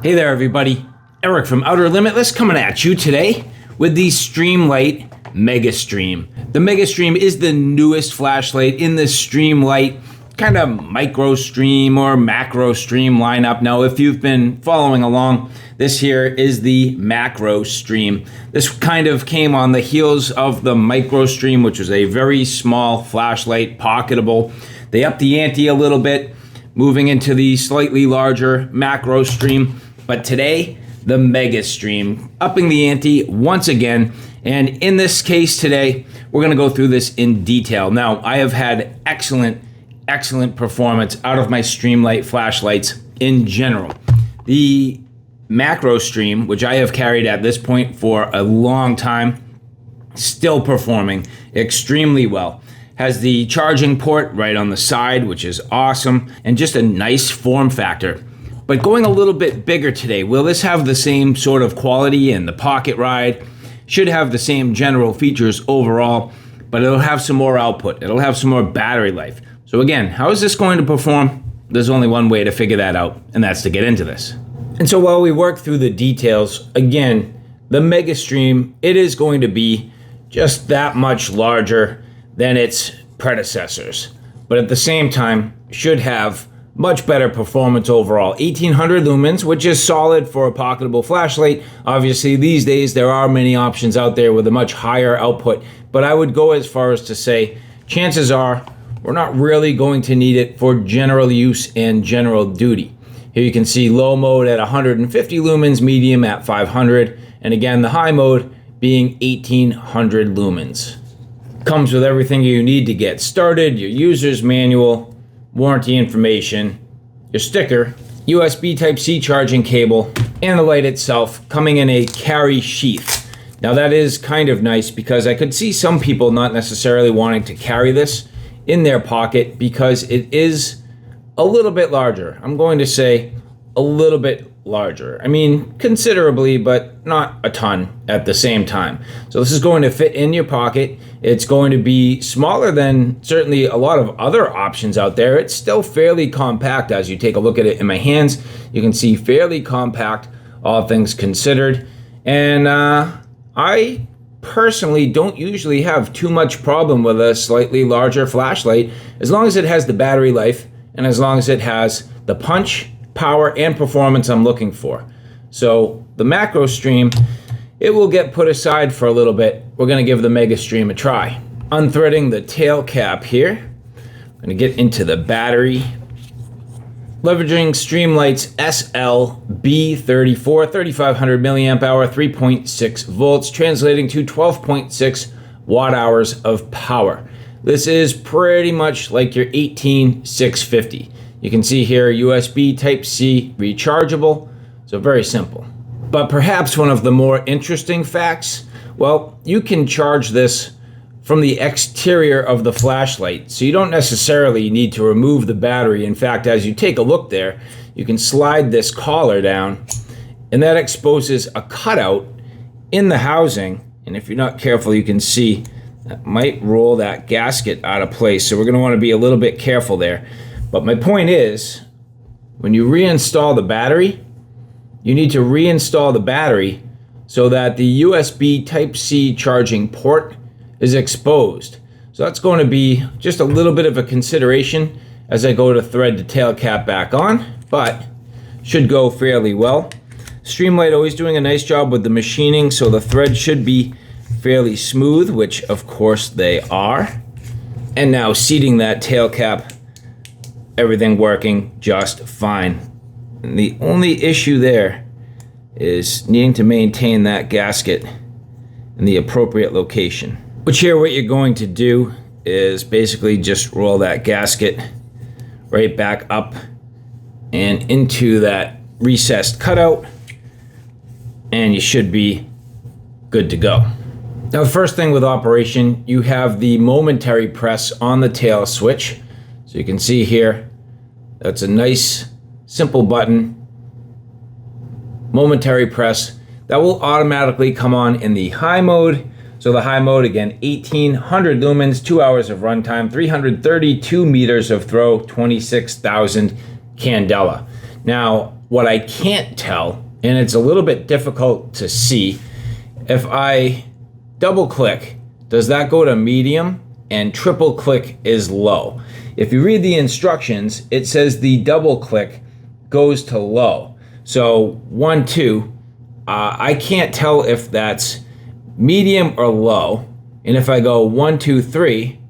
Hey there everybody, Eric from Outer Limitless coming at you today with the Streamlight Megastream. The Megastream is the newest flashlight in the Streamlight kind of micro stream or macro stream lineup. Now if you've been following along, this here is the macro stream. This kind of came on the heels of the micro stream, which was a very small flashlight, pocketable. They upped the ante a little bit, moving into the slightly larger macro stream. But today, the Megastream, upping the ante once again. And in this case today, we're gonna go through this in detail. Now, I have had excellent performance out of my Streamlight flashlights in general. The macro stream, which I have carried at this point for a long time, still performing extremely well. Has the charging port right on the side, which is awesome, and just a nice form factor. But going a little bit bigger today, will this have the same sort of quality in the pocket ride? Should have the same general features overall, but it'll have some more output. It'll have some more battery life. So again, how is this going to perform? There's only one way to figure that out, and that's to get into this. And so while we work through the details, again, the Megastream, it is going to be just that much larger than its predecessors. But at the same time, should have much better performance overall. 1800 lumens, which is solid for a pocketable flashlight. Obviously, these days, there are many options out there with a much higher output, but I would go as far as to say, chances are, we're not really going to need it for general use and general duty. Here you can see low mode at 150 lumens, medium at 500, and again, the high mode being 1800 lumens. Comes with everything you need to get started, your user's manual, warranty information, your sticker, USB Type-C charging cable, and the light itself coming in a carry sheath. Now that is kind of nice because I could see some people not necessarily wanting to carry this in their pocket because it is a little bit larger. I'm going to say a little bit larger. I mean, considerably, but not a ton at the same time. So this is going to fit in your pocket. It's going to be smaller than certainly a lot of other options out there. It's still fairly compact as you take a look at it in my hands. You can see fairly compact, all things considered. And I personally don't usually have too much problem with a slightly larger flashlight as long as it has the battery life and as long as it has the punch, power, and performance I'm looking for. So the macro stream, it will get put aside for a little bit. We're gonna give the Megastream a try. Unthreading the tail cap here. I'm gonna get into the battery. Leveraging Streamlight's SL-B34, 3500 milliamp hour, 3.6 volts, translating to 12.6 watt hours of power. This is pretty much like your 18650. You can see here, USB Type-C rechargeable, so very simple. But perhaps one of the more interesting facts, well, you can charge this from the exterior of the flashlight, so you don't necessarily need to remove the battery. In fact, as you take a look there, you can slide this collar down, and that exposes a cutout in the housing, and if you're not careful, you can see that might roll that gasket out of place, so we're going to want to be a little bit careful there. But my point is, when you reinstall the battery, you need to reinstall the battery so that the USB Type-C charging port is exposed. So that's going to be just a little bit of a consideration as I go to thread the tail cap back on, but should go fairly well. Streamlight always doing a nice job with the machining, so the thread should be fairly smooth, which of course they are. And now seating that tail cap, everything working just fine. And the only issue there is needing to maintain that gasket in the appropriate location. Which here what you're going to do is basically just roll that gasket right back up and into that recessed cutout, and you should be good to go. Now the first thing with operation, you have the momentary press on the tail switch. So you can see here, that's a nice simple button, momentary press, that will automatically come on in the high mode. So the high mode, again, 1800 lumens, 2 hours of runtime, 332 meters of throw, 26,000 candela. Now, what I can't tell, and it's a little bit difficult to see, if I double click, does that go to medium, and triple click is low? If you read the instructions, it says the double click goes to low. So 1, 2, I can't tell if that's medium or low. And if I go 1, 2, 3,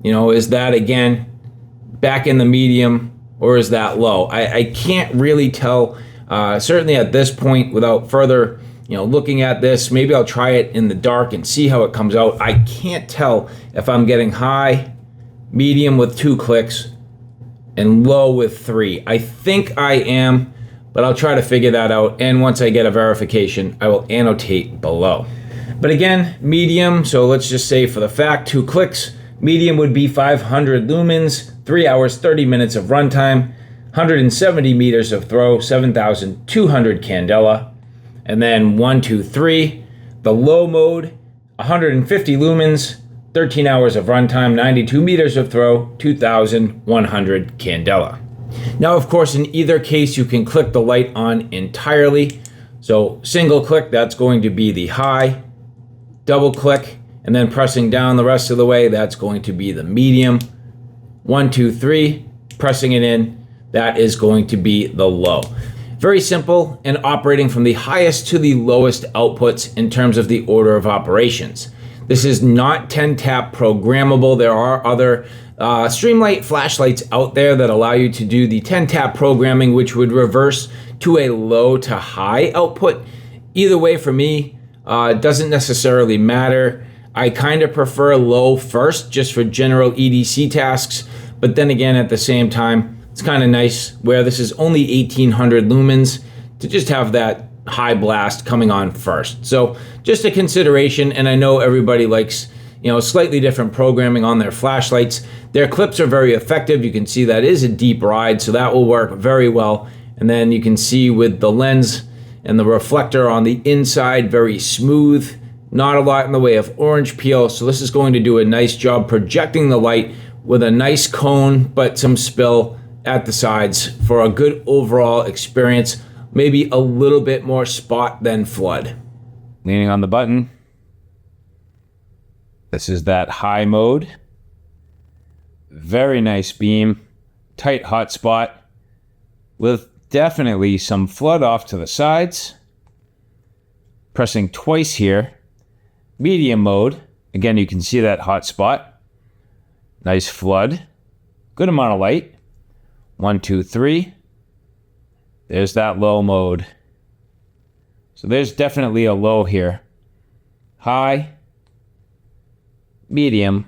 is that again back in the medium, or is that low? I can't really tell, certainly at this point, without further looking at this. Maybe I'll try it in the dark and see how it comes out. I can't tell if I'm getting high, medium with 2 clicks, and low with 3. I think I am, but I'll try to figure that out. And once I get a verification, I will annotate below. But again, medium, so let's just say for the fact, 2 clicks. Medium would be 500 lumens, 3 hours, 30 minutes of runtime, 170 meters of throw, 7,200 candela. And then 1, 2, 3, the low mode, 150 lumens, 13 hours of runtime, 92 meters of throw, 2,100 candela. Now, of course, in either case, you can click the light on entirely. So single click, that's going to be the high. Double click, and then pressing down the rest of the way, that's going to be the medium. 1, 2, 3, pressing it in, that is going to be the low. Very simple, and operating from the highest to the lowest outputs in terms of the order of operations. This is not 10-tap programmable. There are other Streamlight flashlights out there that allow you to do the 10-tap programming, which would reverse to a low to high output. Either way, for me, it doesn't necessarily matter. I kind of prefer low first, just for general EDC tasks. But then again, at the same time, it's kind of nice where this is only 1800 lumens to just have that high blast coming on first. So just a consideration, and I know everybody likes slightly different programming on their flashlights. Their clips are very effective. You can see that is a deep ride, so that will work very well. And then you can see with the lens and the reflector on the inside, very smooth, not a lot in the way of orange peel. So this is going to do a nice job projecting the light with a nice cone, but some spill at the sides for a good overall experience. Maybe a little bit more spot than flood. Leaning on the button. This is that high mode. Very nice beam, tight hot spot with definitely some flood off to the sides. Pressing twice here. Medium mode. Again, you can see that hot spot. Nice flood. Good amount of light. 1, 2, 3. There's that low mode. So there's definitely a low here. High, medium,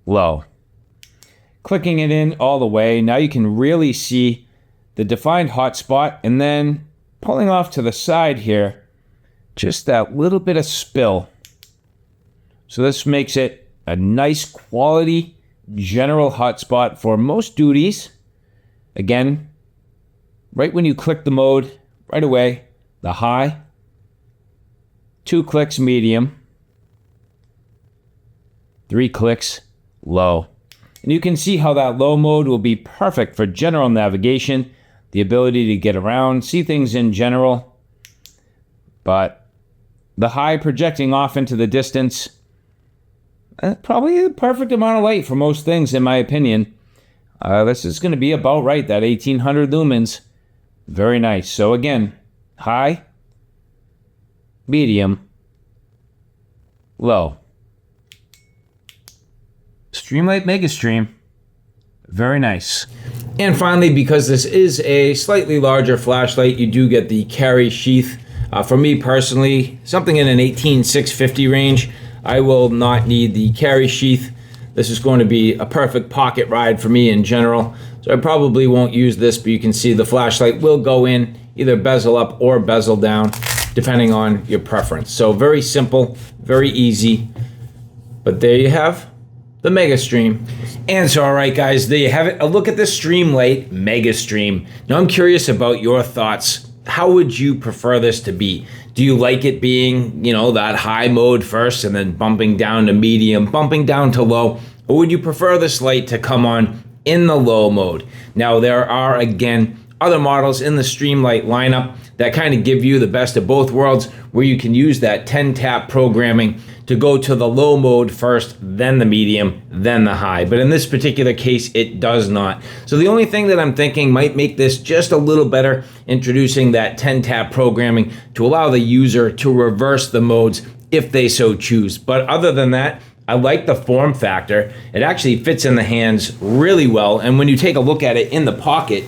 low. Clicking it in all the way, now you can really see the defined hot spot, and then pulling off to the side here, just that little bit of spill. So this makes it a nice quality general hotspot for most duties. Again, right when you click the mode, right away, the high, 2 clicks medium, 3 clicks low. And you can see how that low mode will be perfect for general navigation, the ability to get around, see things in general. But the high projecting off into the distance, probably the perfect amount of light for most things, in my opinion. This is going to be about right, that 1800 lumens. Very nice. So again, high, medium, low. Streamlight Megastream. Very nice. And finally, because this is a slightly larger flashlight, you do get the carry sheath. For me personally, something in an 18650 range, I will not need the carry sheath. This is going to be a perfect pocket ride for me in general. So I probably won't use this, but you can see the flashlight will go in either bezel up or bezel down, depending on your preference. So very simple, very easy. But there you have the Megastream. And so, all right, guys, there you have it. A look at the Streamlight Megastream. Now, I'm curious about your thoughts. How would you prefer this to be? Do you like it being, that high mode first and then bumping down to medium, bumping down to low? Or would you prefer this light to come on in the low mode? Now, there are, again, other models in the Streamlight lineup that kind of give you the best of both worlds, where you can use that 10-tap programming to go to the low mode first, then the medium, then the high. But in this particular case, it does not. So the only thing that I'm thinking might make this just a little better, introducing that 10-tap programming to allow the user to reverse the modes if they so choose. But other than that, I like the form factor. It actually fits in the hands really well. And when you take a look at it in the pocket,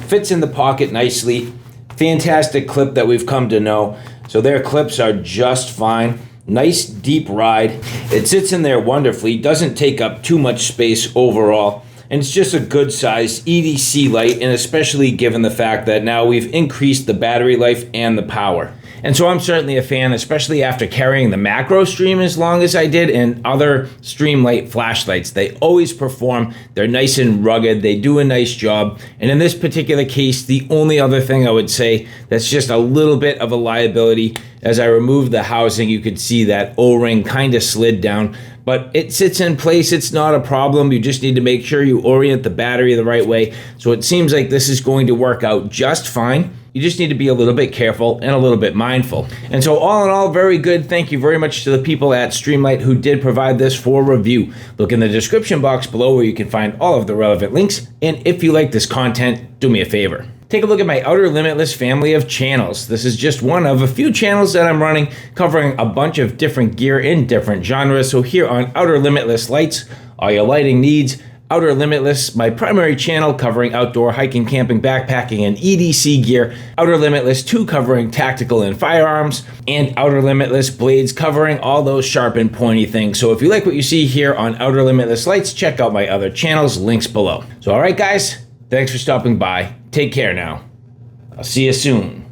fits in the pocket nicely. Fantastic clip that we've come to know. So their clips are just fine. Nice deep ride. It sits in there wonderfully, doesn't take up too much space overall, and it's just a good size EDC light, and especially given the fact that now we've increased the battery life and the power. And so I'm certainly a fan, especially after carrying the macro stream as long as I did and other Streamlight flashlights. They always perform. They're nice and rugged. They do a nice job. And in this particular case, the only other thing I would say that's just a little bit of a liability, as I removed the housing, you could see that O-ring kind of slid down. But it sits in place. It's not a problem. You just need to make sure you orient the battery the right way. So it seems like this is going to work out just fine. You just need to be a little bit careful and a little bit mindful. And so all in all, very good. Thank you very much to the people at Streamlight who did provide this for review. Look in the description box below where you can find all of the relevant links. And if you like this content, do me a favor. Take a look at my Outer Limitless family of channels. This is just one of a few channels that I'm running, covering a bunch of different gear in different genres. So here on Outer Limitless Lights, all your lighting needs. Outer Limitless, my primary channel covering outdoor hiking, camping, backpacking, and EDC gear. Outer Limitless 2 covering tactical and firearms. And Outer Limitless Blades covering all those sharp and pointy things. So if you like what you see here on Outer Limitless Lights, check out my other channels, links below. So all right guys, thanks for stopping by. Take care now. I'll see you soon.